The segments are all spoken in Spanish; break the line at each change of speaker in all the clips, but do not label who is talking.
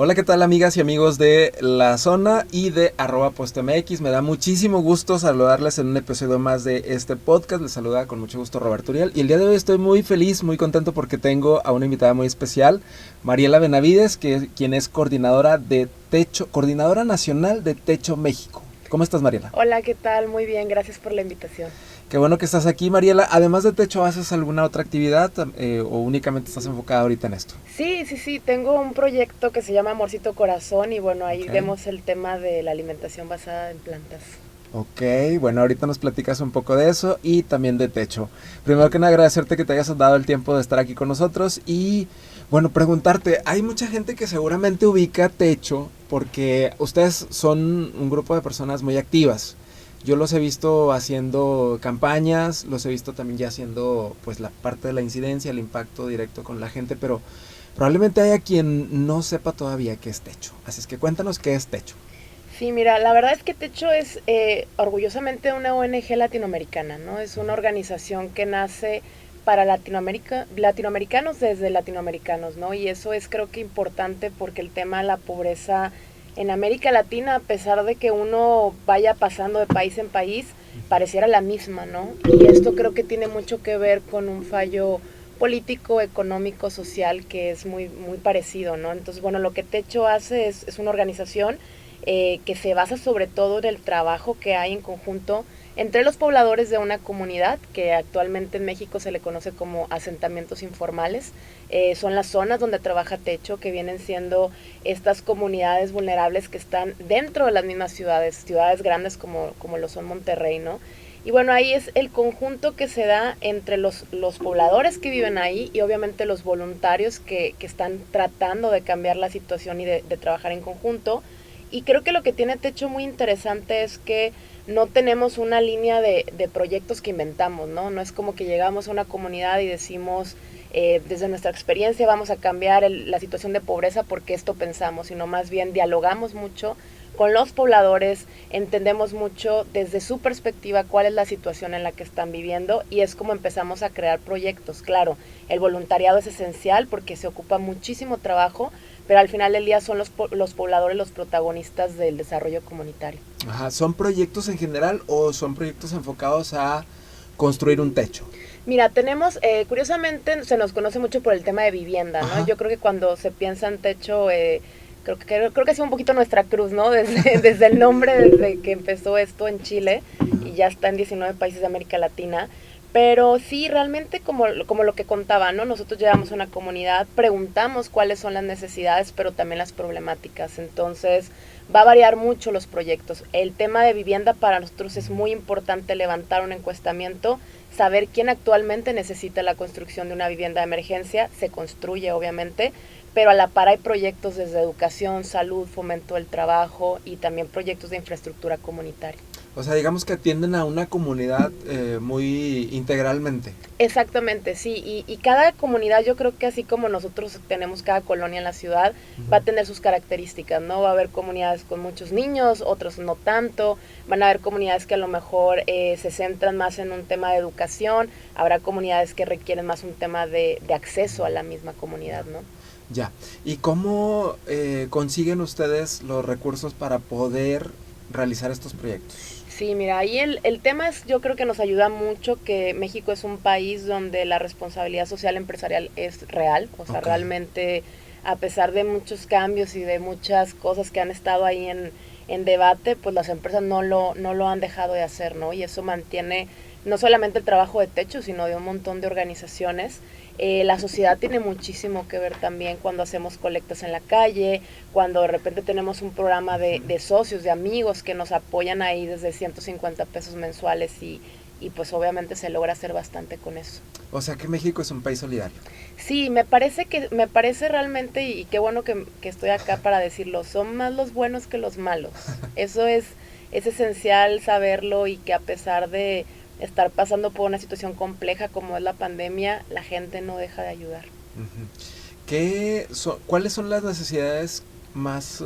Hola, ¿qué tal amigas y amigos de La Zona y de @postmx? Me da muchísimo gusto saludarles en un episodio más de este podcast. Les saluda con mucho gusto Roberto Uriel. Y el día de hoy estoy muy feliz, muy contento porque tengo a una invitada muy especial, Mariela Benavides, quien es coordinadora nacional de Techo México. ¿Cómo estás, Mariela?
Hola, ¿qué tal? Muy bien, gracias por la invitación.
Qué bueno que estás aquí, Mariela. Además de Techo, ¿haces alguna otra actividad o únicamente estás enfocada ahorita en esto?
Sí, tengo un proyecto que se llama Amorcito Corazón y bueno, ahí
Ok.
vemos el tema de la alimentación basada en plantas.
Ok, bueno, ahorita nos platicas un poco de eso y también de Techo. Primero que nada, agradecerte que te hayas dado el tiempo de estar aquí con nosotros y, bueno, preguntarte, hay mucha gente que seguramente ubica Techo porque ustedes son un grupo de personas muy activas. Yo los he visto haciendo campañas, los he visto también ya haciendo pues la parte de la incidencia, el impacto directo con la gente, pero probablemente haya quien no sepa todavía qué es Techo. Así es que cuéntanos qué es Techo.
Sí, mira, la verdad es que Techo es orgullosamente una ONG latinoamericana, ¿no? Es una organización que nace para latinoamericanos desde latinoamericanos, ¿no? Y eso es creo que importante porque el tema de la pobreza en América Latina, a pesar de que uno vaya pasando de país en país, pareciera la misma, ¿no? Y esto creo que tiene mucho que ver con un fallo político, económico, social que es muy parecido, ¿no? Entonces, bueno, lo que Techo hace es una organización que se basa sobre todo en el trabajo que hay en conjunto entre los pobladores de una comunidad, que actualmente en México se le conoce como asentamientos informales. Son las zonas donde trabaja Techo, que vienen siendo estas comunidades vulnerables que están dentro de las mismas ciudades grandes como lo son Monterrey, ¿no? Y bueno, ahí es el conjunto que se da entre los pobladores que viven ahí y obviamente los voluntarios que están tratando de cambiar la situación y de trabajar en conjunto. Y creo que lo que tiene Techo muy interesante es que no tenemos una línea de proyectos que inventamos, ¿no? No es como que llegamos a una comunidad y decimos, desde nuestra experiencia vamos a cambiar la situación de pobreza porque esto pensamos, sino más bien dialogamos mucho con los pobladores, entendemos mucho desde su perspectiva cuál es la situación en la que están viviendo y es como empezamos a crear proyectos. Claro, el voluntariado es esencial porque se ocupa muchísimo trabajo, pero al final del día son los pobladores los protagonistas del desarrollo comunitario.
Ajá, ¿son proyectos en general o son proyectos enfocados a construir un techo?
Mira, tenemos, curiosamente, se nos conoce mucho por el tema de vivienda, ¿no?
Ajá.
Yo creo que cuando se piensa en techo, creo que ha sido un poquito nuestra cruz, ¿no? Desde el nombre, desde que empezó esto en Chile y ya está en 19 países de América Latina. Pero sí, realmente como lo que contaba, ¿no? Nosotros llevamos a una comunidad, preguntamos cuáles son las necesidades, pero también las problemáticas. Entonces, va a variar mucho los proyectos. El tema de vivienda para nosotros es muy importante levantar un encuestamiento, saber quién actualmente necesita la construcción de una vivienda de emergencia, se construye obviamente, pero a la par hay proyectos desde educación, salud, fomento del trabajo y también proyectos de infraestructura comunitaria.
O sea, digamos que atienden a una comunidad muy integralmente.
Exactamente, sí, y cada comunidad yo creo que así como nosotros tenemos cada colonia en la ciudad, va a
Ujú.
tener sus características, ¿no? Va a haber comunidades con muchos niños, otros no tanto, van a haber comunidades que a lo mejor se centran más en un tema de educación, habrá comunidades que requieren más un tema de acceso a la misma comunidad, ¿no?
Ya. ¿Y cómo consiguen ustedes los recursos para poder realizar estos proyectos?
Sí, mira, ahí el tema es, yo creo que nos ayuda mucho que México es un país donde la responsabilidad social empresarial es real, o sea,
Ok.
realmente a pesar de muchos cambios y de muchas cosas que han estado ahí en debate, pues las empresas no lo han dejado de hacer, ¿no? Y eso mantiene no solamente el trabajo de Techo, sino de un montón de organizaciones. La sociedad tiene muchísimo que ver también cuando hacemos colectas en la calle, cuando de repente tenemos un programa de socios, de amigos que nos apoyan ahí desde 150 pesos mensuales y pues obviamente se logra hacer bastante con eso.
O sea que México es un país solidario.
Sí, me parece realmente, y qué bueno que estoy acá para decirlo, son más los buenos que los malos. Es esencial saberlo y que a pesar de estar pasando por una situación compleja como es la pandemia, la gente no deja de ayudar.
Ujú. ¿Cuáles son las necesidades más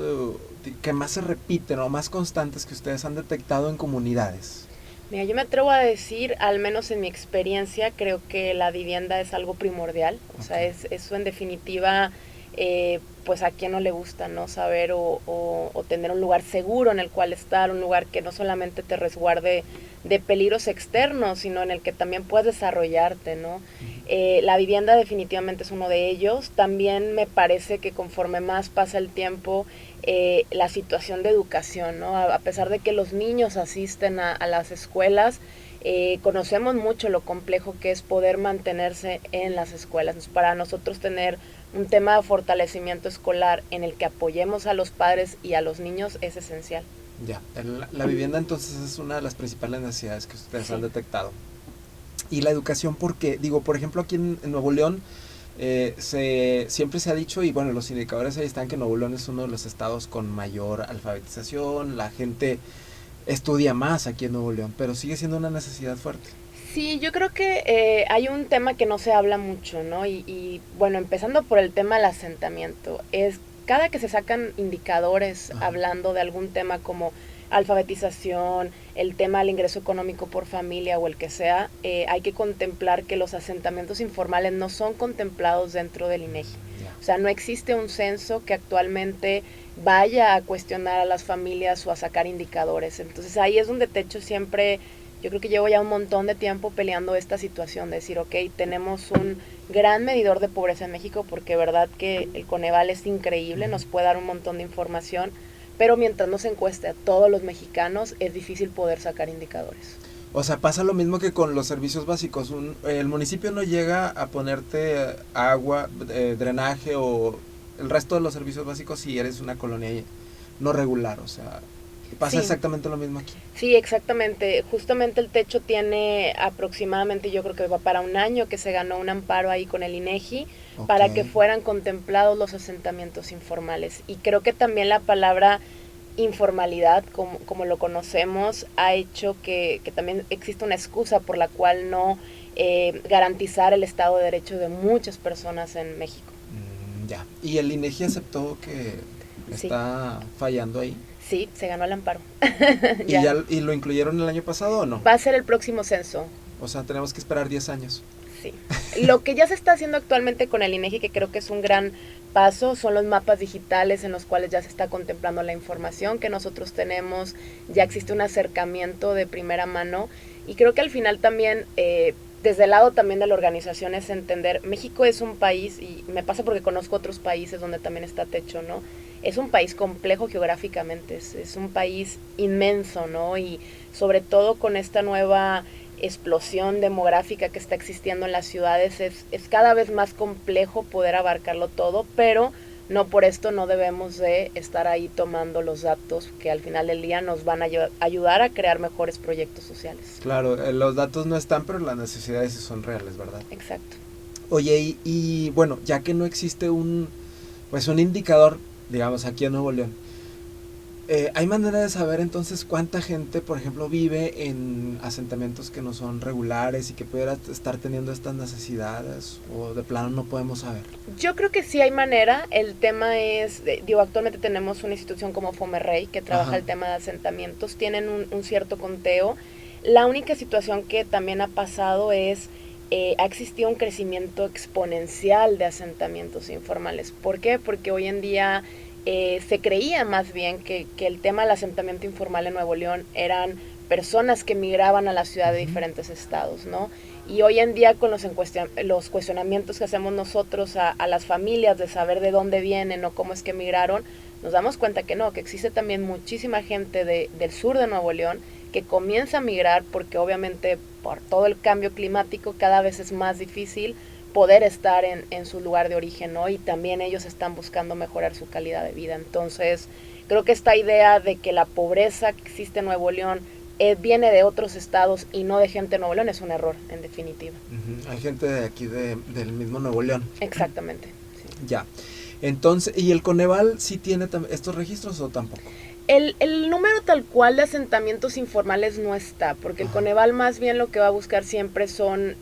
que más se repiten o más constantes que ustedes han detectado en comunidades?
Mira, yo me atrevo a decir, al menos en mi experiencia, creo que la vivienda es algo primordial. O
Ok.
sea, eso en definitiva pues a quien no le gusta, ¿no? Saber o tener un lugar seguro en el cual estar, un lugar que no solamente te resguarde de peligros externos, sino en el que también puedas desarrollarte, ¿no? La vivienda definitivamente es uno de ellos. También me parece que conforme más pasa el tiempo, la situación de educación, ¿no? A pesar de que los niños asisten a las escuelas, conocemos mucho lo complejo que es poder mantenerse en las escuelas. Entonces, para nosotros tener un tema de fortalecimiento escolar en el que apoyemos a los padres y a los niños es esencial.
Ya, la vivienda entonces es una de las principales necesidades que ustedes han detectado. Y la educación, porque, digo, por ejemplo, aquí en Nuevo León, siempre se ha dicho, y bueno, los indicadores ahí están, que Nuevo León es uno de los estados con mayor alfabetización, la gente estudia más aquí en Nuevo León, pero sigue siendo una necesidad fuerte.
Sí, yo creo que hay un tema que no se habla mucho, ¿no? Bueno, empezando por el tema del asentamiento, es cada que se sacan indicadores hablando de algún tema como alfabetización, el tema del ingreso económico por familia o el que sea, hay que contemplar que los asentamientos informales no son contemplados dentro del INEGI. O sea, no existe un censo que actualmente vaya a cuestionar a las familias o a sacar indicadores. Entonces ahí es donde Techo siempre, yo creo que llevo ya un montón de tiempo peleando esta situación, de decir, ok, tenemos un gran medidor de pobreza en México, porque verdad que el Coneval es increíble, nos puede dar un montón de información, pero mientras no se encueste a todos los mexicanos, es difícil poder sacar indicadores.
O sea, pasa lo mismo que con los servicios básicos. El municipio no llega a ponerte agua, drenaje o el resto de los servicios básicos si eres una colonia no regular. O sea, pasa exactamente lo mismo aquí.
Sí, exactamente. Justamente el Techo tiene aproximadamente, yo creo que va para un año que se ganó un amparo ahí con el INEGI para que fueran contemplados los asentamientos informales. Y creo que también la palabra informalidad, como lo conocemos, ha hecho que también existe una excusa por la cual no garantizar el Estado de Derecho de muchas personas en México.
Ya. ¿Y el INEGI aceptó que está fallando ahí?
Sí, se ganó el amparo.
¿Y lo incluyeron el año pasado o no?
Va a ser el próximo censo.
O sea, tenemos que esperar 10 años.
Sí. Lo que ya se está haciendo actualmente con el INEGI, que creo que es un gran paso, son los mapas digitales en los cuales ya se está contemplando la información que nosotros tenemos, ya existe un acercamiento de primera mano, y creo que al final también, desde el lado también de la organización, es entender, México es un país, y me pasa porque conozco otros países donde también está Techo, ¿no? Es un país complejo geográficamente, es un país inmenso, ¿no? Y sobre todo con esta nueva explosión demográfica que está existiendo en las ciudades, es cada vez más complejo poder abarcarlo todo, pero no por esto no debemos de estar ahí tomando los datos que al final del día nos van a ayudar a crear mejores proyectos sociales.
Claro, los datos no están, pero las necesidades sí son reales, ¿verdad?
Exacto.
Oye, y bueno, ya que no existe un indicador, digamos, aquí en Nuevo León, ¿hay manera de saber entonces cuánta gente, por ejemplo, vive en asentamientos que no son regulares y que pudiera estar teniendo estas necesidades, o de plano no podemos saber?
Yo creo que sí hay manera. El tema es, actualmente tenemos una institución como Fomerrey que trabaja el tema de asentamientos, tienen un cierto conteo. La única situación que también ha pasado es, ha existido un crecimiento exponencial de asentamientos informales. ¿Por qué? Porque hoy en día se creía más bien que el tema del asentamiento informal en Nuevo León eran personas que migraban a la ciudad de diferentes estados, ¿no? Y hoy en día con los cuestionamientos que hacemos nosotros a las familias de saber de dónde vienen o cómo es que migraron, nos damos cuenta que no, que existe también muchísima gente del sur de Nuevo León que comienza a migrar porque obviamente por todo el cambio climático cada vez es más difícil poder estar en su lugar de origen, ¿no? Y también ellos están buscando mejorar su calidad de vida. Entonces, creo que esta idea de que la pobreza que existe en Nuevo León viene de otros estados y no de gente de Nuevo León es un error, en definitiva.
Hay gente de aquí del mismo Nuevo León.
Exactamente. Sí.
Ya. Entonces, ¿y el Coneval sí tiene estos registros o tampoco?
El número tal cual de asentamientos informales no está, porque el Coneval más bien lo que va a buscar siempre son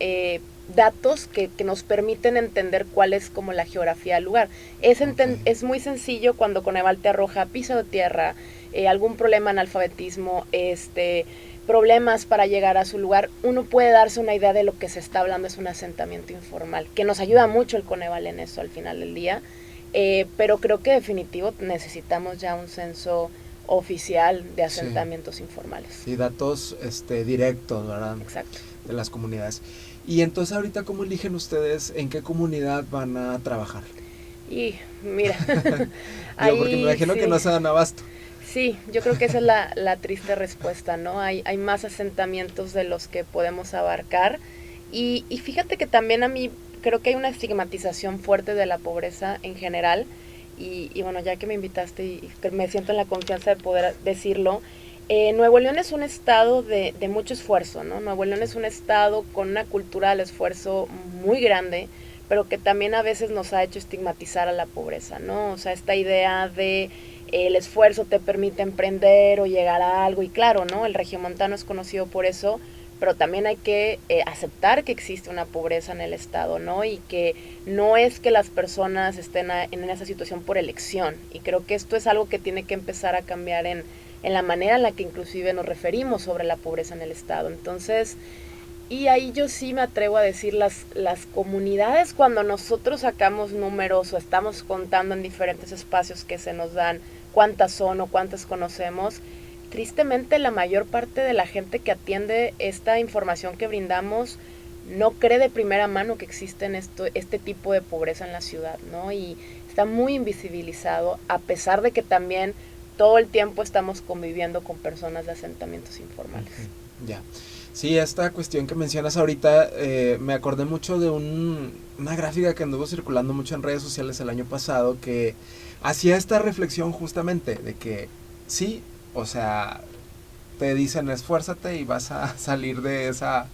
datos que nos permiten entender cuál es como la geografía del lugar. Es muy sencillo cuando Coneval te arroja piso de tierra, algún problema en alfabetismo, problemas para llegar a su lugar, uno puede darse una idea de lo que se está hablando es un asentamiento informal, que nos ayuda mucho el Coneval en eso al final del día. pero creo que definitivo necesitamos ya un censo oficial de asentamientos informales.
Y datos directos, ¿verdad?
Exacto.
De las comunidades. Y entonces ahorita, ¿cómo eligen ustedes en qué comunidad van a trabajar?
Y mira,
Digo, porque me imagino que no se dan abasto.
Sí, yo creo que esa es la triste respuesta, ¿no? Hay más asentamientos de los que podemos abarcar. Y fíjate que también a mí creo que hay una estigmatización fuerte de la pobreza en general. Y bueno, ya que me invitaste y me siento en la confianza de poder decirlo, Nuevo León es un estado de mucho esfuerzo, ¿no? Nuevo León es un estado con una cultura del esfuerzo muy grande, pero que también a veces nos ha hecho estigmatizar a la pobreza, ¿no? O sea, esta idea de el esfuerzo te permite emprender o llegar a algo, y claro, ¿no? El regiomontano es conocido por eso, pero también hay que aceptar que existe una pobreza en el estado, ¿no? Y que no es que las personas estén en esa situación por elección, y creo que esto es algo que tiene que empezar a cambiar en la manera en la que inclusive nos referimos sobre la pobreza en el estado. Entonces, y ahí yo sí me atrevo a decir, las comunidades, cuando nosotros sacamos números o estamos contando en diferentes espacios que se nos dan cuántas son o cuántas conocemos, tristemente la mayor parte de la gente que atiende esta información que brindamos no cree de primera mano que existe este tipo de pobreza en la ciudad, ¿no? Y está muy invisibilizado, a pesar de que también todo el tiempo estamos conviviendo con personas de asentamientos informales.
Ya. Sí, esta cuestión que mencionas ahorita, me acordé mucho de una gráfica que anduvo circulando mucho en redes sociales el año pasado, que hacía esta reflexión justamente de que sí, o sea, te dicen esfuérzate y vas a salir de esa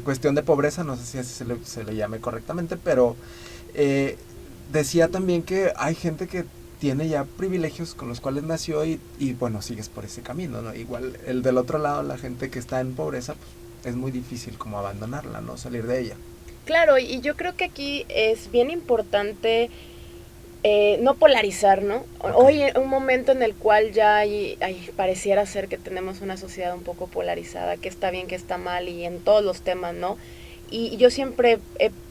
cuestión de pobreza, no sé si así se le llame correctamente, pero decía también que hay gente que tiene ya privilegios con los cuales nació y bueno, sigues por ese camino, ¿no? Igual el del otro lado, la gente que está en pobreza, pues es muy difícil como abandonarla, ¿no? Salir de ella.
Claro, y yo creo que aquí es bien importante no polarizar, ¿no? Okay. Hoy en un momento en el cual ya pareciera ser que tenemos una sociedad un poco polarizada, que está bien, que está mal, y en todos los temas, ¿no? Y yo siempre,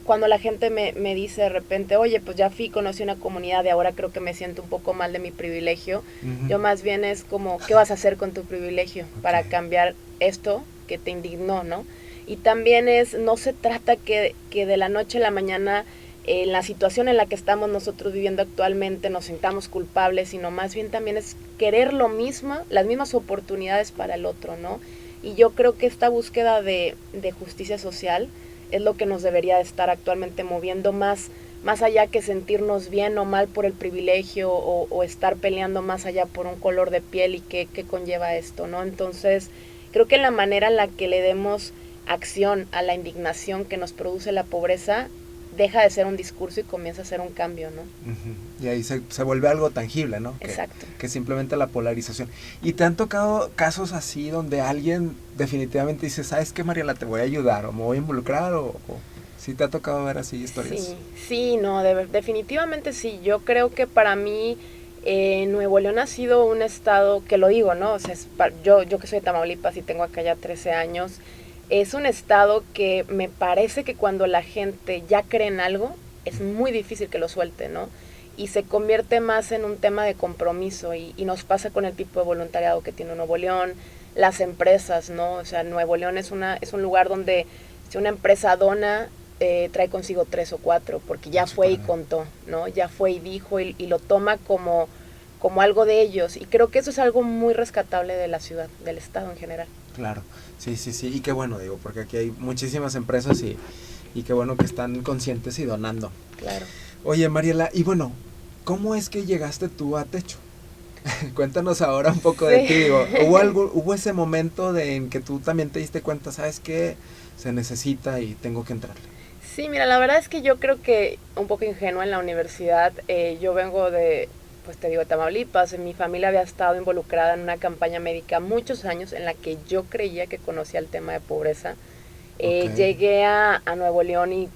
cuando la gente me dice de repente, oye, pues ya fui, conocí una comunidad y ahora creo que me siento un poco mal de mi privilegio, yo más bien es como, ¿qué vas a hacer con tu privilegio para cambiar esto que te indignó, ¿no? Y también no se trata que de la noche a la mañana, en la situación en la que estamos nosotros viviendo actualmente, nos sintamos culpables, sino más bien también es querer las mismas oportunidades para el otro, ¿no? Y yo creo que esta búsqueda de justicia social es lo que nos debería de estar actualmente moviendo más allá que sentirnos bien o mal por el privilegio o estar peleando más allá por un color de piel y qué conlleva esto, ¿no? Entonces, creo que la manera en la que le demos acción a la indignación que nos produce la pobreza deja de ser un discurso y comienza a ser un cambio, ¿no?
Uh-huh. Y ahí se vuelve algo tangible, ¿no?
Exacto.
Que simplemente la polarización. ¿Y te han tocado casos así donde alguien definitivamente dice, ¿sabes qué, Mariela? Te voy a ayudar o me voy a involucrar o sí te ha tocado ver así historias?
Sí, no, definitivamente sí. Yo creo que para mí Nuevo León ha sido un estado, que lo digo, ¿no? O sea, yo que soy de Tamaulipas y tengo acá ya 13 años, es un estado que me parece que cuando la gente ya cree en algo, es muy difícil que lo suelte, ¿no? Y se convierte más en un tema de compromiso y nos pasa con el tipo de voluntariado que tiene Nuevo León, las empresas, ¿no? O sea, Nuevo León es un lugar donde si una empresa dona, trae consigo 3 o 4, porque ya fue y contó, ¿no? Ya fue y dijo y lo toma como algo de ellos. Y creo que eso es algo muy rescatable de la ciudad, del estado en general.
Claro, sí, y qué bueno, digo, porque aquí hay muchísimas empresas y qué bueno que están conscientes y donando.
Claro.
Oye, Mariela, y bueno, ¿cómo es que llegaste tú a Techo? Cuéntanos ahora un poco de ti, digo, ¿hubo ese momento en que tú también te diste cuenta, sabes qué, se necesita y tengo que entrarle?
Sí, mira, la verdad es que yo creo que un poco ingenua en la universidad, yo vengo de, pues te digo, de Tamaulipas, mi familia había estado involucrada en una campaña médica muchos años en la que yo creía que conocía el tema de pobreza. Okay. Llegué a Nuevo León y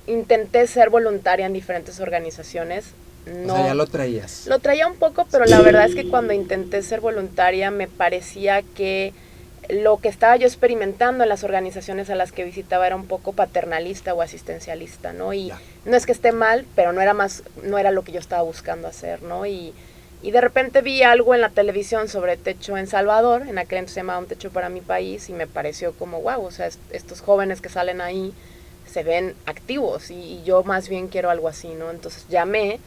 intenté ser voluntaria en diferentes organizaciones.
No, o sea, ya lo traías.
Lo traía un poco, pero la verdad es que cuando intenté ser voluntaria me parecía que lo que estaba yo experimentando en las organizaciones a las que visitaba era un poco paternalista o asistencialista, ¿no? Y no es que esté mal, pero no era lo que yo estaba buscando hacer, ¿no? Y de repente vi algo en la televisión sobre techo en Salvador, en aquel entonces se llamaba Un Techo para Mi País, y me pareció como, wow, o sea, estos jóvenes que salen ahí se ven activos, y yo más bien quiero algo así, ¿no? Entonces llamé,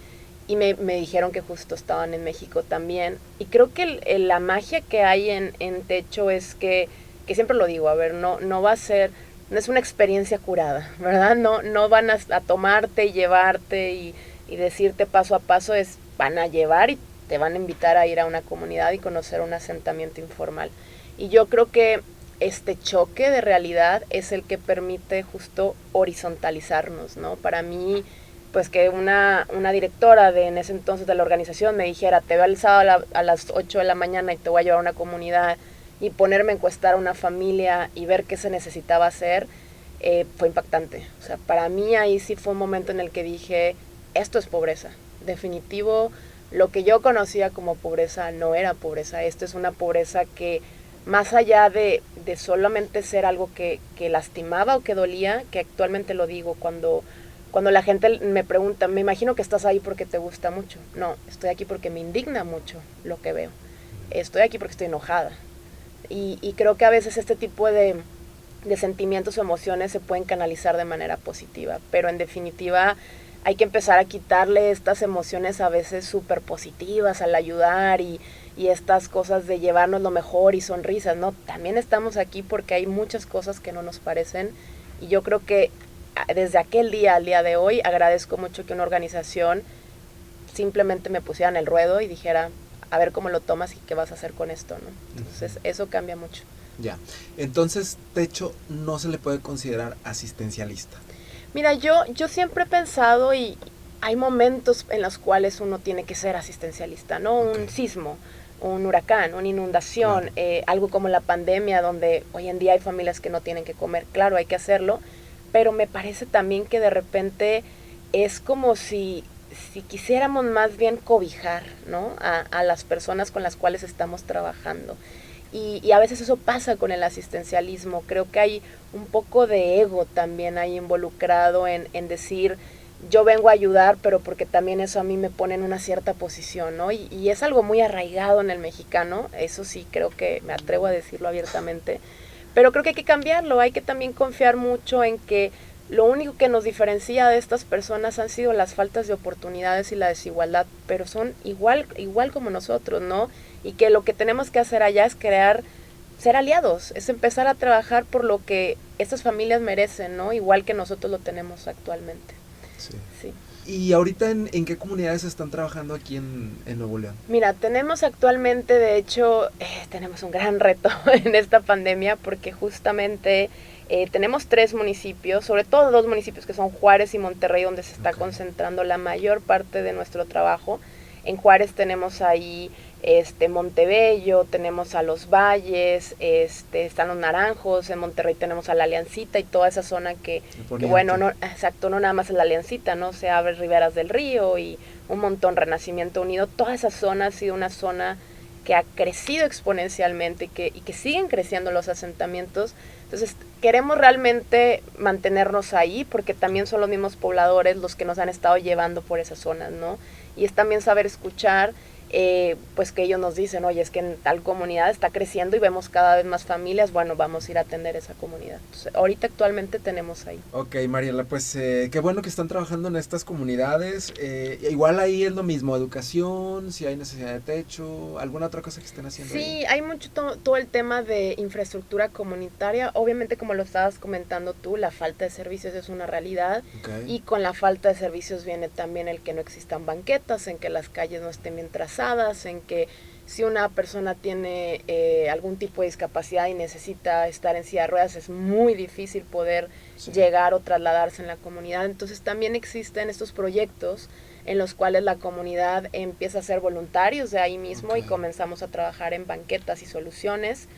y me dijeron que justo estaban en México también. Y creo que la magia que hay en Techo es que siempre lo digo, a ver, no va a ser, no es una experiencia curada, ¿verdad? No van a tomarte y llevarte y decirte paso a paso, van a llevar y te van a invitar a ir a una comunidad y conocer un asentamiento informal. Y yo creo que este choque de realidad es el que permite justo horizontalizarnos, ¿no? Para mí, pues que una directora en ese entonces de la organización me dijera, te veo el sábado a las 8 de la mañana y te voy a llevar a una comunidad, y ponerme a encuestar a una familia y ver qué se necesitaba hacer, fue impactante. O sea, para mí ahí sí fue un momento en el que dije, esto es pobreza. Definitivo, lo que yo conocía como pobreza no era pobreza. Esto es una pobreza que, más allá de solamente ser algo que lastimaba o que dolía, que actualmente lo digo, cuando la gente me pregunta, me imagino que estás ahí porque te gusta mucho. No, estoy aquí porque me indigna mucho lo que veo. Estoy aquí porque estoy enojada. Y creo que a veces este tipo de sentimientos o emociones se pueden canalizar de manera positiva, pero en definitiva hay que empezar a quitarle estas emociones a veces súper positivas al ayudar, y estas cosas de llevarnos lo mejor y sonrisas, ¿no? También estamos aquí porque hay muchas cosas que no nos parecen, y yo creo que desde aquel día al día de hoy agradezco mucho que una organización simplemente me pusiera en el ruedo y dijera, a ver cómo lo tomas y qué vas a hacer con esto, ¿no? Entonces eso cambia mucho.
Ya, entonces Techo no se le puede considerar asistencialista.
Mira, yo siempre he pensado, y hay momentos en los cuales uno tiene que ser asistencialista, ¿no? Okay. Un sismo, un huracán, una inundación, claro. Algo como la pandemia, donde hoy en día hay familias que no tienen que comer. Claro, hay que hacerlo, pero me parece también que de repente es como si quisiéramos más bien cobijar, ¿no? A las personas con las cuales estamos trabajando. Y a veces eso pasa con el asistencialismo. Creo que hay un poco de ego también ahí involucrado en decir, yo vengo a ayudar, pero porque también eso a mí me pone en una cierta posición, ¿no? Y es algo muy arraigado en el mexicano, eso sí creo que me atrevo a decirlo abiertamente, pero creo que hay que cambiarlo. Hay que también confiar mucho en que lo único que nos diferencia de estas personas han sido las faltas de oportunidades y la desigualdad, pero son igual como nosotros, ¿no? Y que lo que tenemos que hacer allá es ser aliados, es empezar a trabajar por lo que estas familias merecen, ¿no? Igual que nosotros lo tenemos actualmente.
Sí. Sí. ¿Y ahorita en qué comunidades están trabajando aquí en Nuevo León?
Mira, tenemos actualmente, de hecho, tenemos un gran reto en esta pandemia, porque justamente tenemos 3 municipios, sobre todo 2 municipios que son Juárez y Monterrey, donde se está concentrando la mayor parte de nuestro trabajo. En Juárez tenemos ahí Montebello, tenemos a Los Valles, están los Naranjos, en Monterrey tenemos a la Aliancita y toda esa zona que bueno, no nada más es la Aliancita, ¿no? Se abre Riberas del Río y un montón, Renacimiento Unido, toda esa zona ha sido una zona que ha crecido exponencialmente y que siguen creciendo los asentamientos. Entonces queremos realmente mantenernos ahí, porque también son los mismos pobladores los que nos han estado llevando por esas zonas, ¿no? Y es también saber escuchar, pues que ellos nos dicen, oye, es que en tal comunidad está creciendo y vemos cada vez más familias, bueno, vamos a ir a atender esa comunidad. Entonces, ahorita actualmente tenemos ahí.
Ok, Mariela, pues qué bueno que están trabajando en estas comunidades. Igual ahí es lo mismo, educación, si hay necesidad de techo, alguna otra cosa que estén haciendo.
Sí,
ahí.
Hay mucho todo el tema de infraestructura comunitaria. Obviamente, como lo estabas comentando tú, la falta de servicios es una realidad. Okay. Y con la falta de servicios viene también el que no existan banquetas, en que las calles no estén bien trazadas, en que si una persona tiene algún tipo de discapacidad y necesita estar en silla de ruedas, es muy difícil poder llegar o trasladarse en la comunidad. Entonces también existen estos proyectos en los cuales la comunidad empieza a ser voluntarios de ahí mismo, y comenzamos a trabajar en banquetas y soluciones.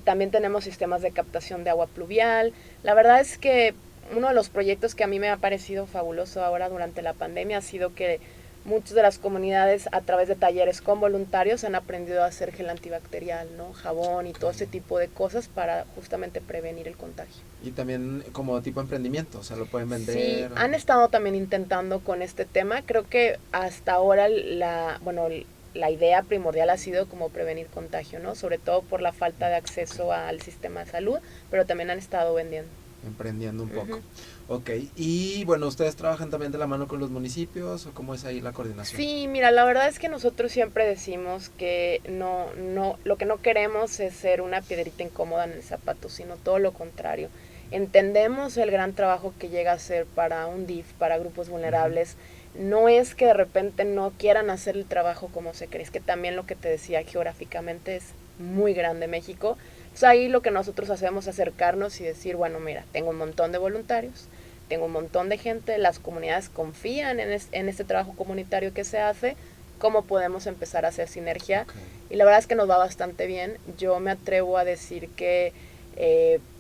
También tenemos sistemas de captación de agua pluvial. La verdad es que uno de los proyectos que a mí me ha parecido fabuloso ahora durante la pandemia ha sido que muchas de las comunidades a través de talleres con voluntarios han aprendido a hacer gel antibacterial, ¿no? Jabón y todo ese tipo de cosas para justamente prevenir el contagio.
Y también como tipo emprendimiento, o sea, lo pueden vender.
Sí, han estado también intentando con este tema. Creo que hasta ahora la idea primordial ha sido como prevenir contagio, ¿no? Sobre todo por la falta de acceso al sistema de salud, pero también han estado vendiendo.
Emprendiendo un poco. Ok, y bueno, ¿ustedes trabajan también de la mano con los municipios o cómo es ahí la coordinación?
Sí, mira, la verdad es que nosotros siempre decimos que lo que no queremos es ser una piedrita incómoda en el zapato, sino todo lo contrario. Entendemos el gran trabajo que llega a ser para un DIF, para grupos vulnerables. No es que de repente no quieran hacer el trabajo como se cree, es que también lo que te decía geográficamente es muy grande México. Pues ahí lo que nosotros hacemos es acercarnos y decir, bueno, mira, tengo un montón de voluntarios, tengo un montón de gente, las comunidades confían en este trabajo comunitario que se hace, cómo podemos empezar a hacer sinergia. Okay. Y la verdad es que nos va bastante bien. Yo me atrevo a decir que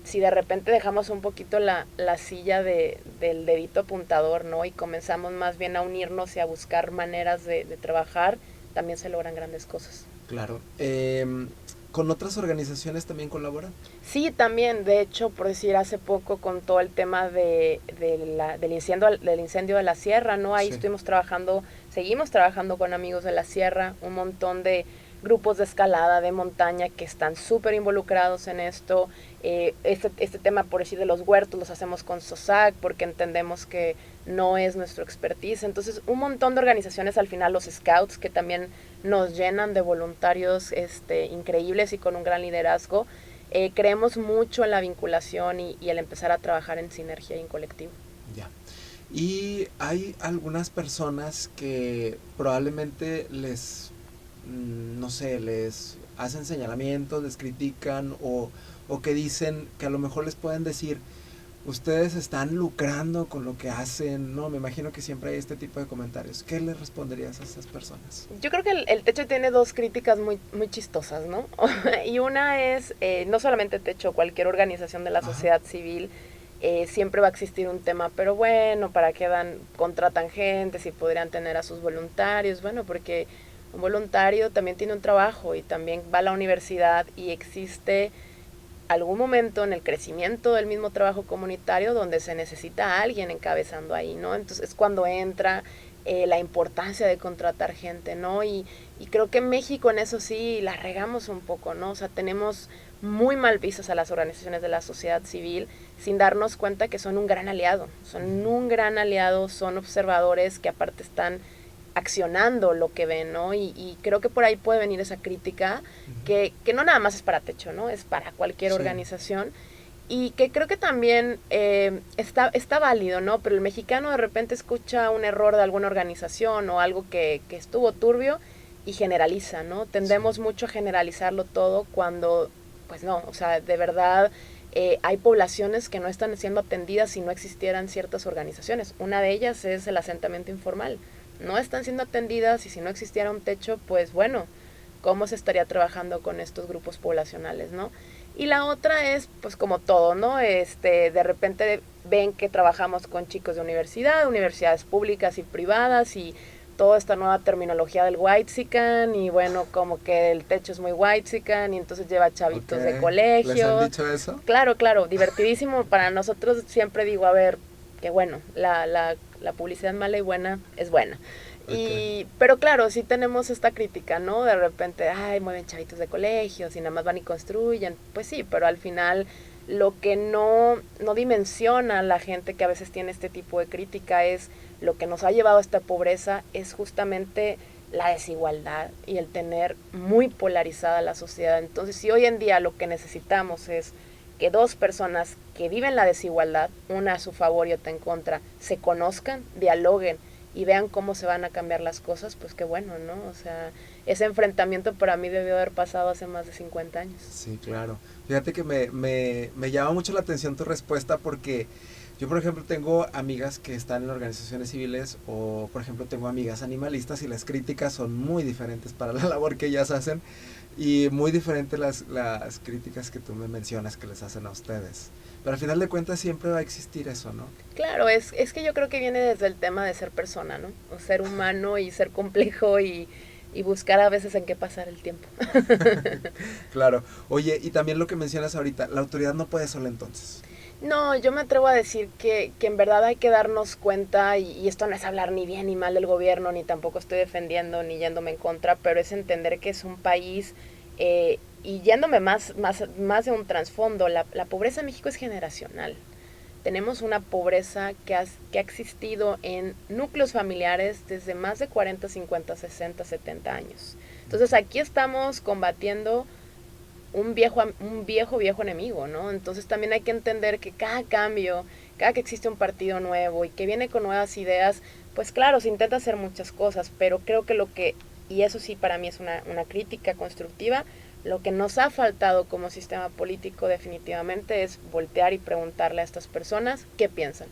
si de repente dejamos un poquito la silla del dedito apuntador, ¿no? Y comenzamos más bien a unirnos y a buscar maneras de trabajar, también se logran grandes cosas.
Claro. ¿Con otras organizaciones también colaboran?
Sí, también. De hecho, por decir, hace poco con todo el tema del incendio de la sierra, ¿no? Ahí estuvimos trabajando, seguimos trabajando con amigos de la sierra, un montón de grupos de escalada, de montaña que están súper involucrados en esto. Este tema, por decir, de los huertos, los hacemos con SOSAC porque entendemos que no es nuestro expertise. Entonces, un montón de organizaciones, al final los scouts, que también nos llenan de voluntarios increíbles y con un gran liderazgo. Creemos mucho en la vinculación y el empezar a trabajar en sinergia y en colectivo.
Ya. Y hay algunas personas que probablemente les hacen señalamientos, les critican o que dicen que a lo mejor les pueden decir, ustedes están lucrando con lo que hacen, ¿no? Me imagino que siempre hay este tipo de comentarios. ¿Qué les responderías a esas personas?
Yo creo que el Techo tiene dos críticas muy, muy chistosas, ¿no? Y una es, no solamente Techo, cualquier organización de la sociedad civil, siempre va a existir un tema, pero bueno, ¿para qué contratan gente si podrían tener a sus voluntarios? Bueno, porque un voluntario también tiene un trabajo y también va a la universidad y existe algún momento en el crecimiento del mismo trabajo comunitario donde se necesita a alguien encabezando ahí, ¿no? Entonces es cuando entra la importancia de contratar gente, ¿no? Y creo que en México en eso sí la regamos un poco, ¿no? O sea, tenemos muy mal vistas a las organizaciones de la sociedad civil sin darnos cuenta que son un gran aliado, son observadores que aparte están accionando lo que ven, ¿no? Y creo que por ahí puede venir esa crítica que no nada más es para Techo, ¿no? Es para cualquier organización y que creo que también está válido, ¿no? Pero el mexicano de repente escucha un error de alguna organización o algo que estuvo turbio y generaliza, ¿no? Tendemos mucho a generalizarlo todo cuando, pues no, o sea, de verdad hay poblaciones que no están siendo atendidas si no existieran ciertas organizaciones. Una de ellas es el asentamiento informal. No están siendo atendidas y si no existiera un Techo, pues bueno, ¿cómo se estaría trabajando con estos grupos poblacionales, no? Y la otra es, pues como todo, ¿no? De repente ven que trabajamos con chicos de universidades públicas y privadas y toda esta nueva terminología del whitezican y bueno, como que el Techo es muy whitezican y entonces lleva chavitos de colegio.
¿Les han dicho eso?
Claro, divertidísimo. Para nosotros siempre digo, a ver, que bueno, la publicidad mala y buena es buena. Pero claro, sí tenemos esta crítica, ¿no? De repente, mueven chavitos de colegios y nada más van y construyen. Pues sí, pero al final lo que no dimensiona la gente que a veces tiene este tipo de crítica es lo que nos ha llevado a esta pobreza es justamente la desigualdad y el tener muy polarizada la sociedad. Entonces, si hoy en día lo que necesitamos es que dos personas que viven la desigualdad, una a su favor y otra en contra, se conozcan, dialoguen y vean cómo se van a cambiar las cosas, pues qué bueno, ¿no? O sea, ese enfrentamiento para mí debió haber pasado hace más de 50 años.
Sí, claro. Fíjate que me llama mucho la atención tu respuesta porque Yo, por ejemplo, tengo amigas que están en organizaciones civiles o, por ejemplo, tengo amigas animalistas y las críticas son muy diferentes para la labor que ellas hacen y muy diferentes las críticas que tú me mencionas que les hacen a ustedes. Pero al final de cuentas siempre va a existir eso, ¿no?
Claro, es que yo creo que viene desde el tema de ser persona, ¿no? O ser humano y ser complejo y buscar a veces en qué pasar el tiempo.
Claro. Oye, y también lo que mencionas ahorita, la autoridad no puede sola entonces.
No, yo me atrevo a decir que en verdad hay que darnos cuenta, y esto no es hablar ni bien ni mal del gobierno, ni tampoco estoy defendiendo ni yéndome en contra, pero es entender que es un país, y yéndome más de un trasfondo, la pobreza en México es generacional. Tenemos una pobreza que ha existido en núcleos familiares desde más de 40, 50, 60, 70 años. Entonces aquí estamos combatiendo un viejo enemigo, ¿no? Entonces también hay que entender que cada cambio, cada que existe un partido nuevo y que viene con nuevas ideas, pues claro, se intenta hacer muchas cosas, pero creo que y eso sí para mí es una crítica constructiva, lo que nos ha faltado como sistema político definitivamente es voltear y preguntarle a estas personas qué piensan.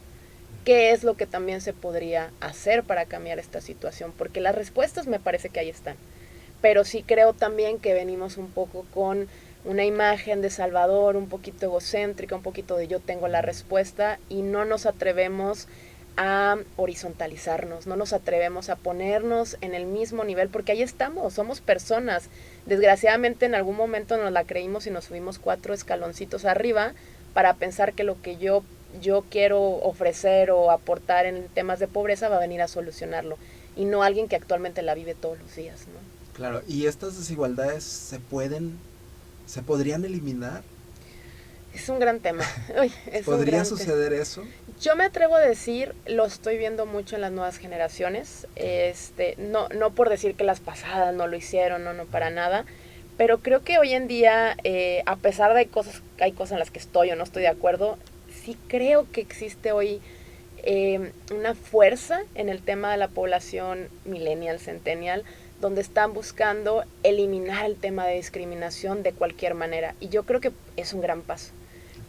¿Qué es lo que también se podría hacer para cambiar esta situación? Porque las respuestas me parece que ahí están. Pero sí creo también que venimos un poco con una imagen de Salvador un poquito egocéntrica, un poquito de yo tengo la respuesta, y no nos atrevemos a horizontalizarnos, no nos atrevemos a ponernos en el mismo nivel, porque ahí estamos, somos personas. Desgraciadamente en algún momento nos la creímos y nos subimos 4 escaloncitos arriba para pensar que lo que yo quiero ofrecer o aportar en temas de pobreza va a venir a solucionarlo, y no alguien que actualmente la vive todos los días, ¿no?
Claro, ¿y estas desigualdades se podrían eliminar?
Es un gran tema. Uy, es un
¿Podría
gran
suceder eso?
Yo me atrevo a decir, lo estoy viendo mucho en las nuevas generaciones, no por decir que las pasadas no lo hicieron, no para nada, pero creo que hoy en día, a pesar de hay cosas en las que estoy o no estoy de acuerdo, sí creo que existe hoy una fuerza en el tema de la población millennial, centennial, donde están buscando eliminar el tema de discriminación de cualquier manera. Y yo creo que es un gran paso,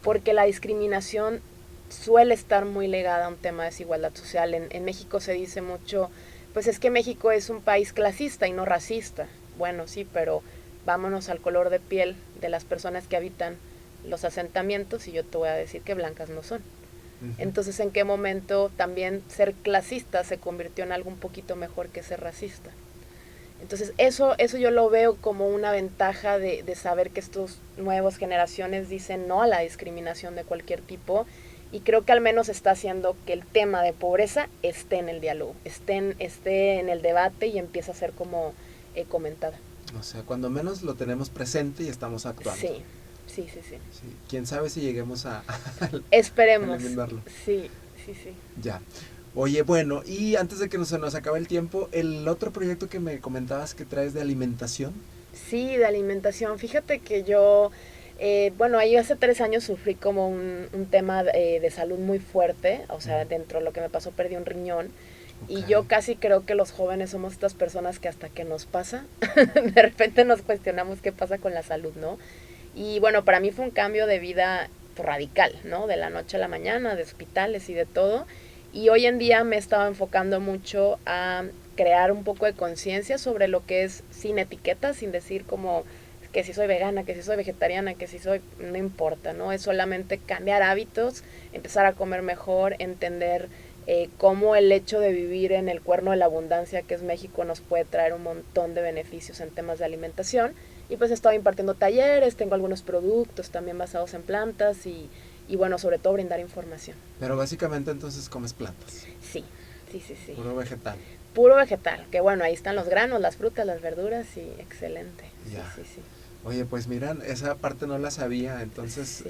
porque la discriminación suele estar muy ligada a un tema de desigualdad social. En México se dice mucho, pues es que México es un país clasista y no racista. Bueno, sí, pero vámonos al color de piel de las personas que habitan los asentamientos y yo te voy a decir que blancas no son. Entonces, ¿en qué momento también ser clasista se convirtió en algo un poquito mejor que ser racista? Entonces, eso yo lo veo como una ventaja de saber que estas nuevas generaciones dicen no a la discriminación de cualquier tipo, y creo que al menos está haciendo que el tema de pobreza esté en el diálogo, esté en el debate y empiece a ser como comentada.
O sea, cuando menos lo tenemos presente y estamos actuando.
Sí. Sí.
Quién sabe si lleguemos a
Esperemos.
eliminarlo.
Sí.
Ya. Oye, bueno, y antes de que se nos acabe el tiempo, el otro proyecto que me comentabas que traes de alimentación.
Sí, de alimentación. Fíjate que yo, ahí hace 3 años sufrí como un tema de salud muy fuerte, o sea, dentro de lo que me pasó perdí un riñón. Okay. Y yo casi creo que los jóvenes somos estas personas que hasta que nos pasa, de repente nos cuestionamos qué pasa con la salud, ¿no? Y bueno, para mí fue un cambio de vida radical, ¿no? De la noche a la mañana, de hospitales y de todo. Y hoy en día me he estado enfocando mucho a crear un poco de conciencia sobre lo que es sin etiquetas, sin decir como que si soy vegana, que si soy vegetariana, que si soy, no importa, ¿no? Es solamente cambiar hábitos, empezar a comer mejor, entender cómo el hecho de vivir en el cuerno de la abundancia que es México nos puede traer un montón de beneficios en temas de alimentación. Y pues he estado impartiendo talleres, tengo algunos productos también basados en plantas y bueno, sobre todo brindar información.
Pero básicamente entonces comes plantas.
Sí.
Puro vegetal.
Puro vegetal, que bueno, ahí están los granos, las frutas, las verduras y excelente.
Ya.
Sí.
Oye, pues miran, esa parte no la sabía, entonces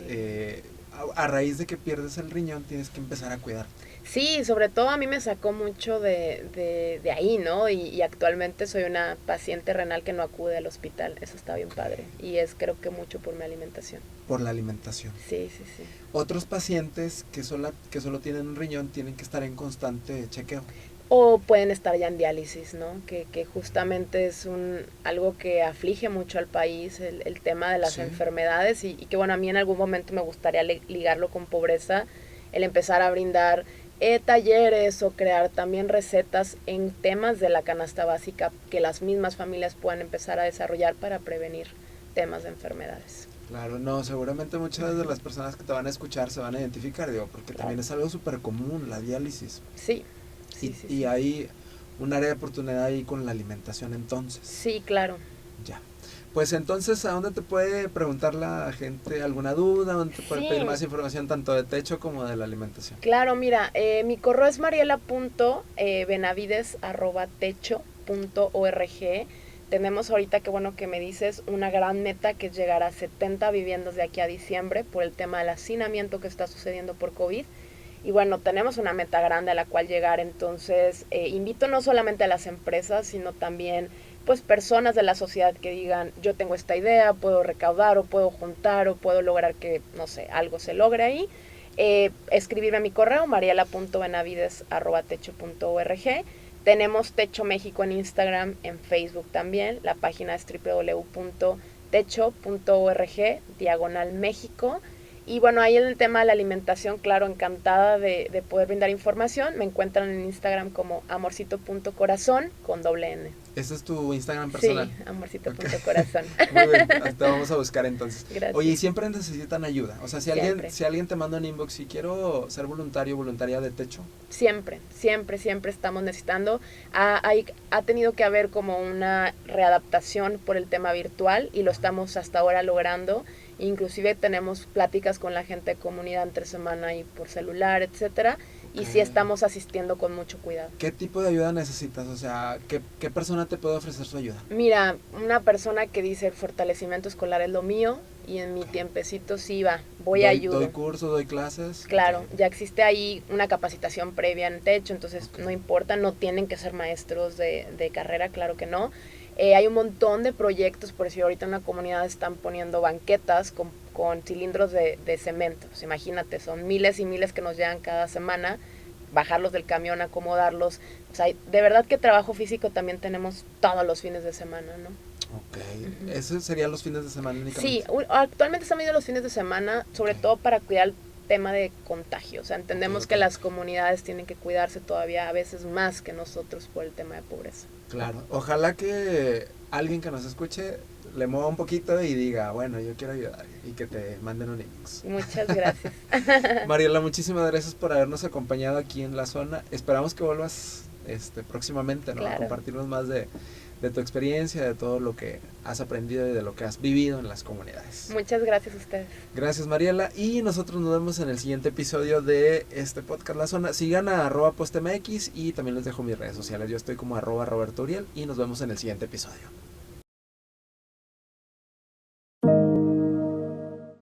a raíz de que pierdes el riñón tienes que empezar a cuidarte.
Sí, sobre todo a mí me sacó mucho de ahí, ¿no? Y actualmente soy una paciente renal que no acude al hospital, eso está bien padre. Y es creo que mucho por mi alimentación.
Por la alimentación.
Sí.
Otros pacientes que solo tienen un riñón tienen que estar en constante chequeo.
O pueden estar ya en diálisis, ¿no? Que justamente es algo que aflige mucho al país, el tema de las enfermedades y que bueno, a mí en algún momento me gustaría ligarlo con pobreza. el empezar a brindar talleres o crear también recetas en temas de la canasta básica que las mismas familias puedan empezar a desarrollar para prevenir temas de enfermedades.
Claro, no, seguramente muchas de las personas que te van a escuchar se van a identificar, digo, porque también es algo súper común, la diálisis.
Sí, sí, sí.
Y hay un área de oportunidad ahí con la alimentación entonces.
Sí, claro.
Ya. Pues entonces, ¿a dónde te puede preguntar la gente alguna duda? ¿Dónde te puede pedir más información tanto de techo como de la alimentación?
Claro, mira, mi correo es mariela.benavides@techo.org. Tenemos ahorita, que bueno que me dices, una gran meta que es llegar a 70 viviendas de aquí a diciembre por el tema del hacinamiento que está sucediendo por COVID. Y bueno, tenemos una meta grande a la cual llegar, entonces invito no solamente a las empresas, sino también pues personas de la sociedad que digan, yo tengo esta idea, puedo recaudar o puedo juntar o puedo lograr que, no sé, algo se logre ahí. Escribirme a mi correo, mariela.benavides@techo.org. Tenemos Techo México en Instagram, en Facebook también. La página es www.techo.org/México. Y bueno, ahí en el tema de la alimentación, claro, encantada de poder brindar información. Me encuentran en Instagram como amorcito.corazón con _N.
¿Ese es tu Instagram personal?
Sí, amorcito.corazón.
Muy bien, hasta vamos a buscar entonces.
Gracias.
Oye, ¿y siempre necesitan ayuda? O sea, si alguien te manda un inbox y quiero ser voluntaria de techo.
Siempre estamos necesitando. Ha tenido que haber como una readaptación por el tema virtual y lo estamos hasta ahora logrando. Inclusive tenemos pláticas con la gente de comunidad entre semana y por celular, etcétera. Y sí estamos asistiendo con mucho cuidado.
¿Qué tipo de ayuda necesitas? O sea, ¿qué persona te puede ofrecer su ayuda?
Mira, una persona que dice el fortalecimiento escolar es lo mío y en mi tiempecito sí voy a ayudar.
¿Doy cursos, doy clases?
Claro, ya existe ahí una capacitación previa en techo, entonces no importa, no tienen que ser maestros de carrera, claro que no. Hay un montón de proyectos, por decir, ahorita en una comunidad están poniendo banquetas con cilindros de cemento. Pues imagínate, son miles y miles que nos llegan cada semana, bajarlos del camión, acomodarlos. O sea, de verdad que trabajo físico también tenemos todos los fines de semana, ¿no?
Ok, ¿esos serían los fines de semana únicamente?
Sí, actualmente están viendo los fines de semana, sobre todo para cuidar el tema de contagio. O sea, entendemos que las comunidades tienen que cuidarse todavía a veces más que nosotros por el tema de pobreza.
Claro, ojalá que alguien que nos escuche le mueva un poquito y diga, bueno, yo quiero ayudar, y que te manden un inbox.
Muchas gracias.
Mariela, muchísimas gracias por habernos acompañado aquí en la zona. Esperamos que vuelvas próximamente, ¿no?
Claro.
A compartirnos más de tu experiencia, de todo lo que has aprendido y de lo que has vivido en las comunidades.
Muchas gracias a ustedes.
Gracias, Mariela, y nosotros nos vemos en el siguiente episodio de este podcast La Zona. Sigan a @postmx y también les dejo mis redes sociales. Yo estoy como @RobertoUriel y nos vemos en el siguiente episodio.